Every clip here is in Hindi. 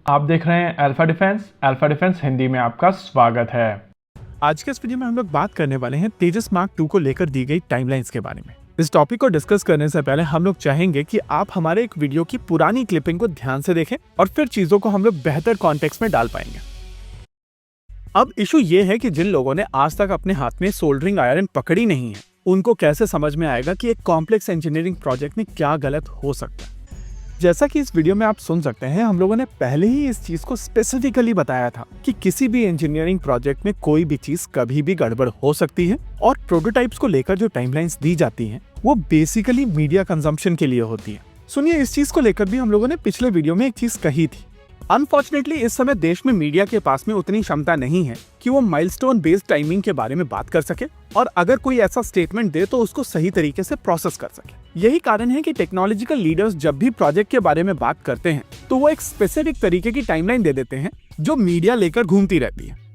आप देख रहे हैं अल्फा डिफेंस हिंदी में आपका स्वागत है। आज के इस वीडियो में हम लोग बात करने वाले हैं तेजस मार्क 2 को लेकर दी गई टाइमलाइंस के बारे में। इस टॉपिक को डिस्कस करने से पहले हम लोग चाहेंगे कि आप हमारे एक वीडियो की पुरानी क्लिपिंग को ध्यान से देखें और फिर चीजों को हम लोग बेहतर कॉन्टेक्स्ट में डाल पाएंगे। अब इशू ये है कि जिन लोगों ने आज तक अपने हाथ में सोल्डरिंग आयरन पकड़ी नहीं है, उनको कैसे समझ में आएगा कि एक कॉम्प्लेक्स इंजीनियरिंग प्रोजेक्ट में क्या गलत हो सकता है। जैसा कि इस वीडियो में आप सुन सकते हैं, हम लोगों ने पहले ही इस चीज को स्पेसिफिकली बताया था कि किसी भी इंजीनियरिंग प्रोजेक्ट में कोई भी चीज कभी भी गड़बड़ हो सकती है और प्रोटोटाइप्स को लेकर जो टाइमलाइंस दी जाती हैं वो बेसिकली मीडिया कंजम्पशन के लिए होती है। सुनिए, इस चीज को लेकर भी हम लोगों ने पिछले वीडियो में एक चीज कही थी। अनफॉर्चुनेटली इस समय देश में मीडिया के पास में उतनी क्षमता नहीं है कि वो माइलस्टोन बेस्ड टाइमिंग के बारे में बात कर सके और अगर कोई ऐसा स्टेटमेंट दे तो उसको सही तरीके से प्रोसेस कर सके। यही कारण है कि टेक्नोलॉजिकल लीडर्स जब भी प्रोजेक्ट के बारे में बात करते हैं तो वो एक स्पेसिफिक तरीके की टाइमलाइन दे देते हैं जो मीडिया लेकर घूमती रहती है।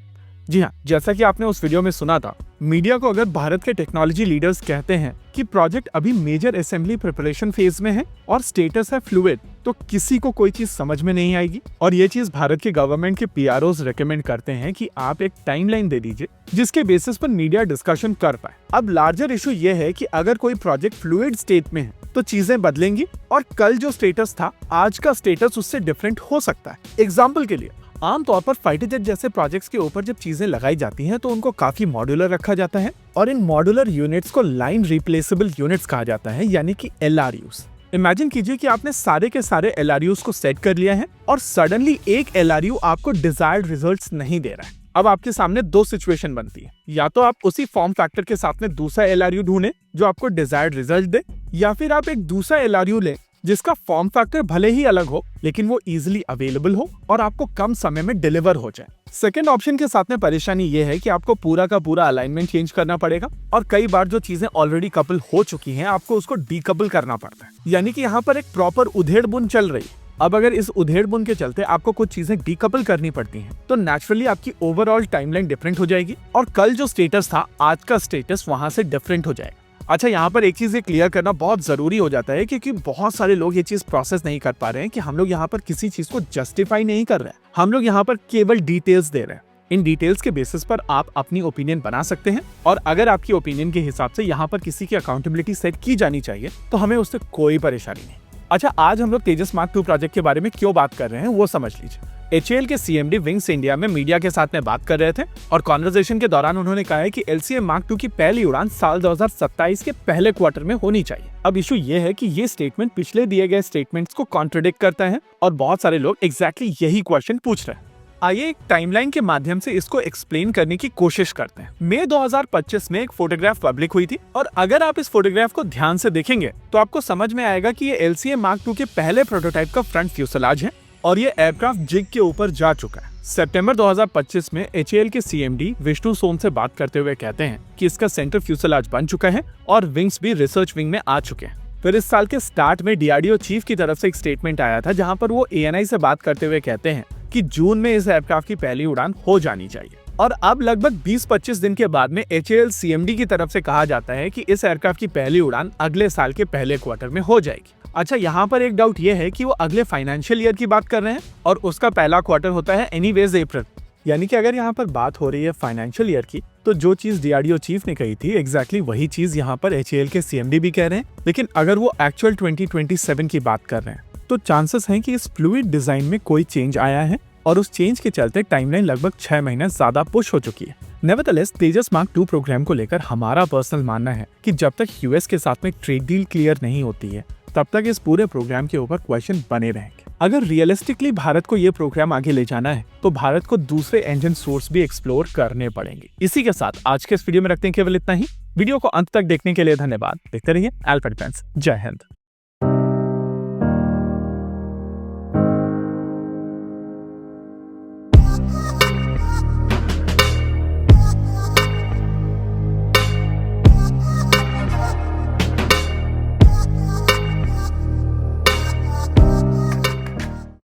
जी हाँ, जैसा कि आपने उस वीडियो में सुना था, मीडिया को अगर भारत के टेक्नोलॉजी लीडर्स कहते हैं कि प्रोजेक्ट अभी मेजर असेंबली प्रिपरेशन फेज में है और स्टेटस है फ्लूइड, तो किसी को कोई चीज समझ में नहीं आएगी। और ये चीज भारत के गवर्नमेंट के पीआरओज रेकमेंड करते हैं कि आप एक टाइमलाइन दे दीजिए जिसके बेसिस पर मीडिया डिस्कशन कर पाए। अब लार्जर इशू ये है कि अगर कोई प्रोजेक्ट फ्लूइड स्टेट में है तो चीजें बदलेंगी और कल जो स्टेटस था आज का स्टेटस उससे डिफरेंट हो सकता है। एग्जाम्पल के लिए, आमतौर पर फाइटर जेट जैसे प्रोजेक्ट्स के ऊपर जब चीजें लगाई जाती हैं तो उनको काफी मॉड्यूलर रखा जाता है और इन मॉड्यूलर यूनिट्स को लाइन रिप्लेसेबल यूनिट्स कहा जाता है, यानी कि LRUs। इमेजिन कीजिए कि आपने सारे के सारे LRUs को सेट कर लिया है और सडनली एक LRU आपको डिजायर्ड रिजल्ट्स नहीं दे रहा है। अब आपके सामने दो सिचुएशन बनती है, या तो आप उसी फॉर्म फैक्टर के साथ में दूसरा LRU ढूंढें जो आपको डिजायर्ड रिजल्ट दे, या फिर आप एक दूसरा LRU लें जिसका फॉर्म फैक्टर भले ही अलग हो लेकिन वो इजीली अवेलेबल हो और आपको कम समय में डिलीवर हो जाए। सेकेंड ऑप्शन के साथ में परेशानी ये है कि आपको पूरा का पूरा अलाइनमेंट चेंज करना पड़ेगा और कई बार जो चीजें ऑलरेडी कपल हो चुकी हैं आपको उसको डीकपल करना पड़ता है, यानी कि यहाँ पर एक प्रॉपर उधेड़ बुन चल रही है। अब अगर इस उधेड़ बुन के चलते आपको कुछ चीजें डीकपल करनी पड़ती हैं तो नेचुरली आपकी ओवरऑल टाइमलाइन डिफरेंट हो जाएगी और कल जो स्टेटस था आज का स्टेटस वहां से डिफरेंट हो जाएगा। अच्छा, यहाँ पर एक चीज क्लियर करना बहुत जरूरी हो जाता है क्योंकि बहुत सारे लोग ये चीज प्रोसेस नहीं कर पा रहे हैं कि हम लोग यहाँ पर किसी चीज को जस्टिफाई नहीं कर रहे हैं, हम लोग यहाँ पर केवल डिटेल्स दे रहे हैं। इन डिटेल्स के बेसिस पर आप अपनी ओपिनियन बना सकते हैं और अगर आपकी ओपिनियन के हिसाब से यहाँ पर किसी की अकाउंटेबिलिटी सेट की जानी चाहिए तो हमें उससे कोई परेशानी नहीं। अच्छा, आज हम लोग तेजस मार्क 2 प्रोजेक्ट के बारे में क्यों बात कर रहे हैं वो समझ लीजिए। HAL के CMD विंग्स इंडिया में मीडिया के साथ में बात कर रहे थे और कॉन्वर्सेशन के दौरान उन्होंने कहा है कि LCA मार्क 2 की पहली उड़ान साल 2027 के पहले क्वार्टर में होनी चाहिए। अब इशू ये है कि ये स्टेटमेंट पिछले दिए गए स्टेटमेंट्स को कॉन्ट्रडिक्ट करता है और बहुत सारे लोग एग्जैक्टली यही क्वेश्चन पूछ रहे हैं। आइए एक टाइमलाइन के माध्यम से इसको एक्सप्लेन करने की कोशिश करते हैं। मई 2025 में एक फोटोग्राफ पब्लिक हुई थी और अगर आप इस फोटोग्राफ को ध्यान से देखेंगे तो आपको समझ में आएगा कि ये LCA मार्क 2 के पहले प्रोटोटाइप का फ्रंट फ्यूसलाज है और ये एयरक्राफ्ट जिग के ऊपर जा चुका है। सितंबर 2025 में HAL के CMD विष्णु सोम से बात करते हुए कहते हैं कि इसका सेंटर फ्यूसलाज बन चुका है और विंग्स भी रिसर्च विंग में आ चुके हैं। फिर इस साल के स्टार्ट में DRDO चीफ की तरफ से एक स्टेटमेंट आया था जहां पर वो ANI से बात करते हुए कहते हैं कि जून में इस एयरक्राफ्ट की पहली उड़ान हो जानी चाहिए। और अब लगभग 20-25 दिन के बाद में HAL CMD की तरफ से कहा जाता है कि इस एयरक्राफ्ट की पहली उड़ान अगले साल के पहले क्वार्टर में हो जाएगी। अच्छा, यहाँ पर एक डाउट ये है कि वो अगले फाइनेंशियल ईयर की बात कर रहे हैं और उसका पहला क्वार्टर होता है एनीवेज अप्रैल, यानी कि अगर यहाँ पर बात हो रही है फाइनेंशियल ईयर की तो जो चीज DRDO चीफ ने कही थी एग्जैक्टली वही चीज यहाँ पर HAL के CMD भी कह रहे हैं। लेकिन अगर वो एक्चुअल 2027 की बात कर रहे हैं तो चांसेस हैं कि इस फ्लूइड डिजाइन में कोई चेंज आया है और उस चेंज के चलते टाइमलाइन लगभग 6 महीने ज्यादा पुश हो चुकी है। नेवरदलेस तेजस मार्क 2 प्रोग्राम को लेकर हमारा पर्सनल मानना है कि जब तक US के साथ में ट्रेड डील क्लियर नहीं होती है तब तक इस पूरे प्रोग्राम के ऊपर क्वेश्चन बने रहेंगे। अगर रियलिस्टिकली भारत को ये प्रोग्राम आगे ले जाना है तो भारत को दूसरे इंजन सोर्स भी एक्सप्लोर करने पड़ेंगे। इसी के साथ आज के इस वीडियो में रखते हैं केवल इतना ही। वीडियो को अंत तक देखने के लिए धन्यवाद। देखते रहिए अल्फा डिफेंस। जय हिंद।